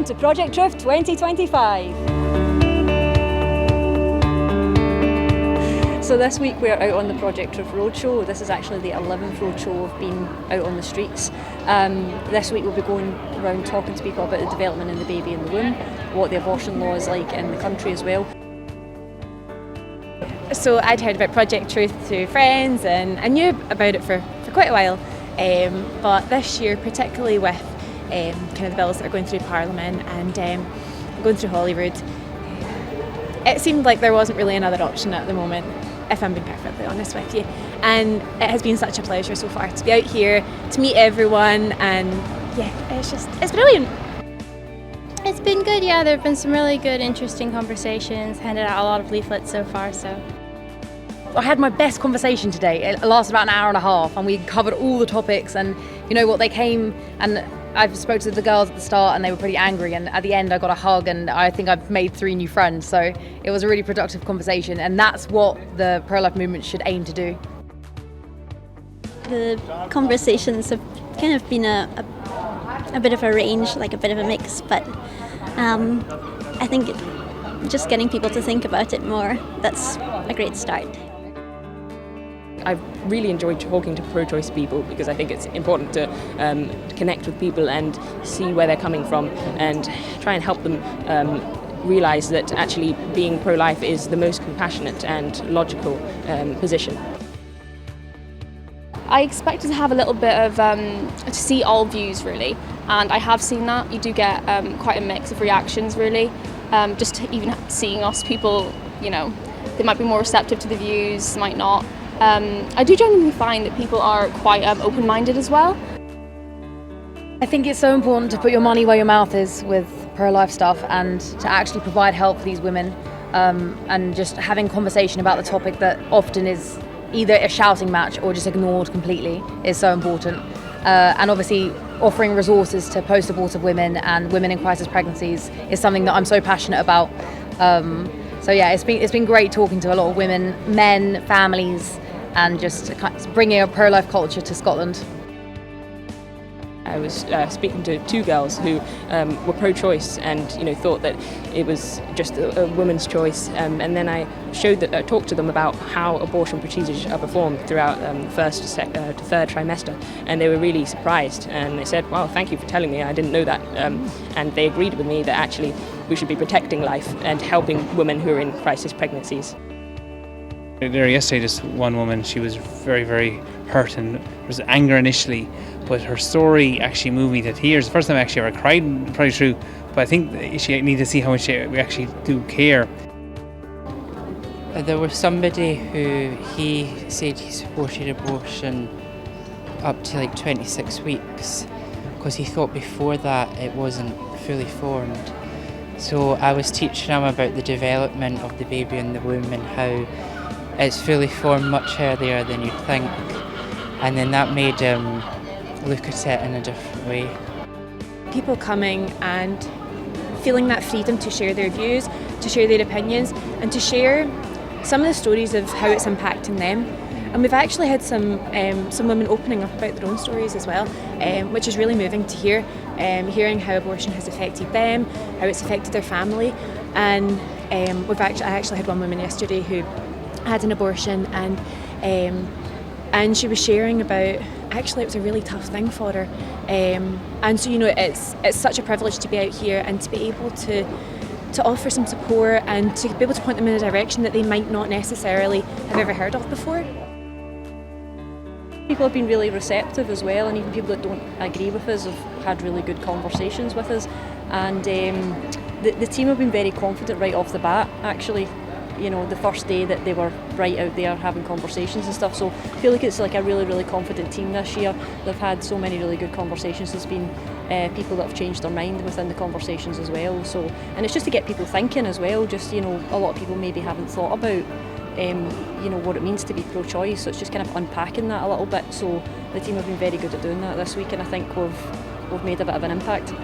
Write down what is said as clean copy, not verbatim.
to Project Truth 2025. So this week we're out on the Project Truth Roadshow. This is actually the 11th roadshow of being out on the streets. This week we'll be going around talking to people about the development in the baby in the womb, what the abortion law is like in the country as well. So I'd heard about Project Truth through friends and I knew about it for quite a while. But this year, particularly with kind of the bills that are going through Parliament and going through Holyrood, it seemed like there wasn't really another option at the moment, if I'm being perfectly honest with you. And it has been such a pleasure so far to be out here, to meet everyone, and yeah, it's brilliant. It's been good, yeah. There have been some really good, interesting conversations, handed out a lot of leaflets so far, so. I had my best conversation today. It lasted about an hour and a half and we covered all the topics, and you know what, they came and I spoke to the girls at the start and they were pretty angry, and at the end I got a hug and I think I've made 3 new friends, so it was a really productive conversation, and that's what the pro-life movement should aim to do. The conversations have kind of been a bit of a range, like a bit of a mix, but I think just getting people to think about it more, that's a great start. I've really enjoyed talking to pro-choice people because I think it's important to connect with people and see where they're coming from and try and help them realise that actually being pro-life is the most compassionate and logical position. I expected to have a little bit of, to see all views really, and I have seen that. You do get quite a mix of reactions really, just even seeing us people, you know, they might be more receptive to the views, might not. I do genuinely find that people are quite open-minded as well. I think it's so important to put your money where your mouth is with pro-life stuff and to actually provide help for these women, and just having conversation about the topic that often is either a shouting match or just ignored completely is so important. And obviously offering resources to post-abortive women and women in crisis pregnancies is something that I'm so passionate about. So yeah, it's been great talking to a lot of women, men, families, and just bringing a pro-life culture to Scotland. I was speaking to 2 girls who were pro-choice and thought that it was just a woman's choice, and then I talked to them about how abortion procedures are performed throughout the first to 3rd trimester, and they were really surprised, and they said, "Wow, thank you for telling me, I didn't know that," and they agreed with me that actually we should be protecting life and helping women who are in crisis pregnancies. There yesterday, just one woman, she was very, very hurt, and there was anger initially, but her story actually moved me to tears. The first time I actually ever cried, probably true, but I think she needed to see how much we actually do care. There was somebody who he said he supported abortion up to like 26 weeks because he thought before that it wasn't fully formed. So I was teaching him about the development of the baby in the womb and how it's fully formed much earlier than you'd think, and then that made him look at it in a different way. People coming and feeling that freedom to share their views, to share their opinions, and to share some of the stories of how it's impacting them. And we've actually had some women opening up about their own stories as well, which is really moving to hear, hearing how abortion has affected them, how it's affected their family. And I actually had one woman yesterday who had an abortion, and she was sharing about actually it was a really tough thing for her, and so it's such a privilege to be out here and to be able to offer some support and to be able to point them in a direction that they might not necessarily have ever heard of before. People have been really receptive as well, and even people that don't agree with us have had really good conversations with us, and the team have been very confident right off the bat actually. The first day that they were right out there having conversations and stuff, so I feel like it's like a really, really confident team this year. They've had so many really good conversations. There's been people that have changed their mind within the conversations as well, so, and it's just to get people thinking as well. Just a lot of people maybe haven't thought about what it means to be pro-choice, so it's just kind of unpacking that a little bit. So the team have been very good at doing that this week, and I think we've made a bit of an impact.